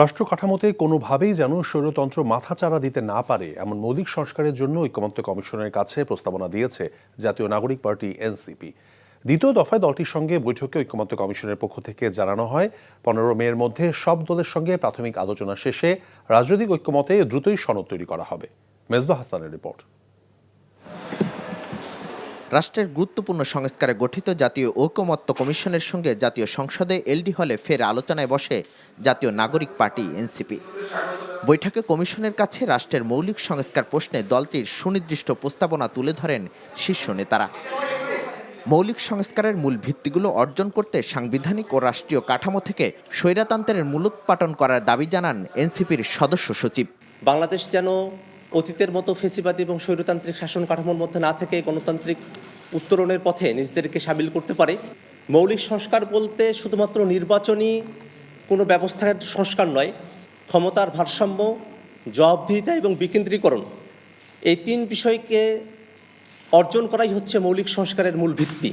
রাষ্ট্র কাঠামোতে কোনোভাবেই যেন স্বৈরতন্ত্র মাথাচাড়া দিতে না পারে এমন মৌলিক সংস্কারের জন্য ঐকমত্য কমিশনের কাছে প্রস্তাবনা দিয়েছে জাতীয় নাগরিক পার্টি এনসিপি। দ্বিতীয় দফায় দলটির সঙ্গে বৈঠকে ঐকমত্য কমিশনের পক্ষ থেকে জানানো হয় 15 মের মধ্যে সব দলের সঙ্গে প্রাথমিক আলোচনা শেষে রাজনৈতিক ঐকমত্যে দ্রুতই সনদ তৈরি করা হবে। মেজবাহ হাসানের রিপোর্ট। রাষ্ট্রের গুরুত্বপূর্ণ সংস্কারে গঠিত জাতীয় ঐকমত্য কমিশনের সঙ্গে জাতীয় সংসদে এলডি হলে ফের আলোচনায় বসে জাতীয় নাগরিক পার্টি এনসিপি। বৈঠকে কমিশনের কাছে রাষ্ট্রের মৌলিক সংস্কার প্রশ্নে দলটির সুনির্দিষ্ট প্রস্তাবনা তুলে ধরেন শীর্ষ নেতারা। মৌলিক সংস্কারের মূল ভিত্তিগুলো অর্জন করতে সাংবিধানিক ও রাষ্ট্রীয় কাঠামো থেকে স্বৈরতন্ত্রের মূলোৎপাটন করার দাবি জানান এনসিপির সদস্য সচিব। বাংলাদেশ যেন অতীতের মতো ফেসিবাদী এবং স্বৈরতান্ত্রিক শাসন কাঠামোর মধ্যে না থেকে গণতান্ত্রিক উত্তরণের পথে নিজেদেরকে সামিল করতে পারে। মৌলিক সংস্কার বলতে শুধুমাত্র নির্বাচনী কোনো ব্যবস্থার সংস্কার নয়, ক্ষমতার ভারসাম্য, জবাবদিহিতা এবং বিকেন্দ্রীকরণ, এই তিন বিষয়কে অর্জন করাই হচ্ছে মৌলিক সংস্কারের মূল ভিত্তি।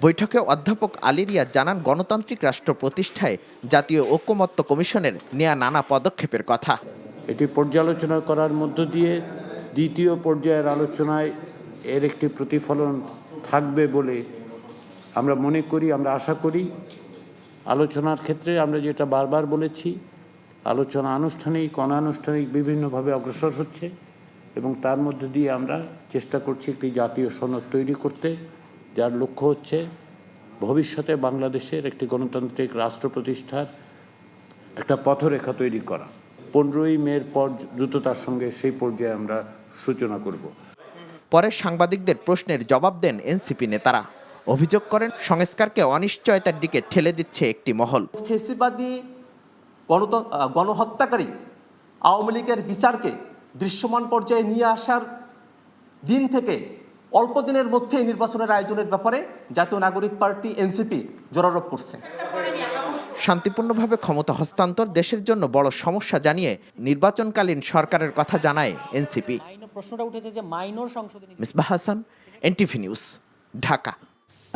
বৈঠকে অধ্যাপক আলী রিয়াজ জানান, গণতান্ত্রিক রাষ্ট্র প্রতিষ্ঠায় জাতীয় ঐকমত্য কমিশনের নেয়া নানা পদক্ষেপের কথা। এটি পর্যালোচনা করার মধ্য দিয়ে দ্বিতীয় পর্যায়ের আলোচনায় এর একটি প্রতিফলন থাকবে বলে আমরা মনে করি, আমরা আশা করি। আলোচনার ক্ষেত্রে আমরা যেটা বারবার বলেছি, আলোচনা আনুষ্ঠানিক অনানুষ্ঠানিক বিভিন্নভাবে অগ্রসর হচ্ছে এবং তার মধ্য দিয়ে আমরা চেষ্টা করছি একটি জাতীয় সনদ তৈরি করতে, যার লক্ষ্য হচ্ছে ভবিষ্যতে বাংলাদেশের একটি গণতান্ত্রিক রাষ্ট্র প্রতিষ্ঠার একটা পথরেখা তৈরি করা। 15 মের পর দ্রুততার সঙ্গে সেই পর্যায়ে আমরা সূচনা করব। পরে সাংবাদিকদের প্রশ্নের জবাব দেন এনসিপি নেতারা। অভিযোগ করেন, সংস্কারকে অনিশ্চয়তার দিকে ঠেলে দিচ্ছে একটি মহল। ফেসিবাদী গণহত্যাকারী আওয়ামী লীগের বিচারকে দৃশ্যমান পর্যায়ে নিয়ে আসার দিন থেকে অল্প দিনের মধ্যেই নির্বাচনের আয়োজনের ব্যাপারে জাতীয় নাগরিক পার্টি এনসিপি জোরারোপ করছে। শান্তিপূর্ণভাবে ক্ষমতা হস্তান্তর দেশের জন্য বড় সমস্যা জানিয়ে নির্বাচনকালীন সরকারের কথা জানায় এনসিপি। প্রশ্নটা উঠেছে যে মাইনর সংশোধনী। Misbah Hasan, NTV news, Dhaka.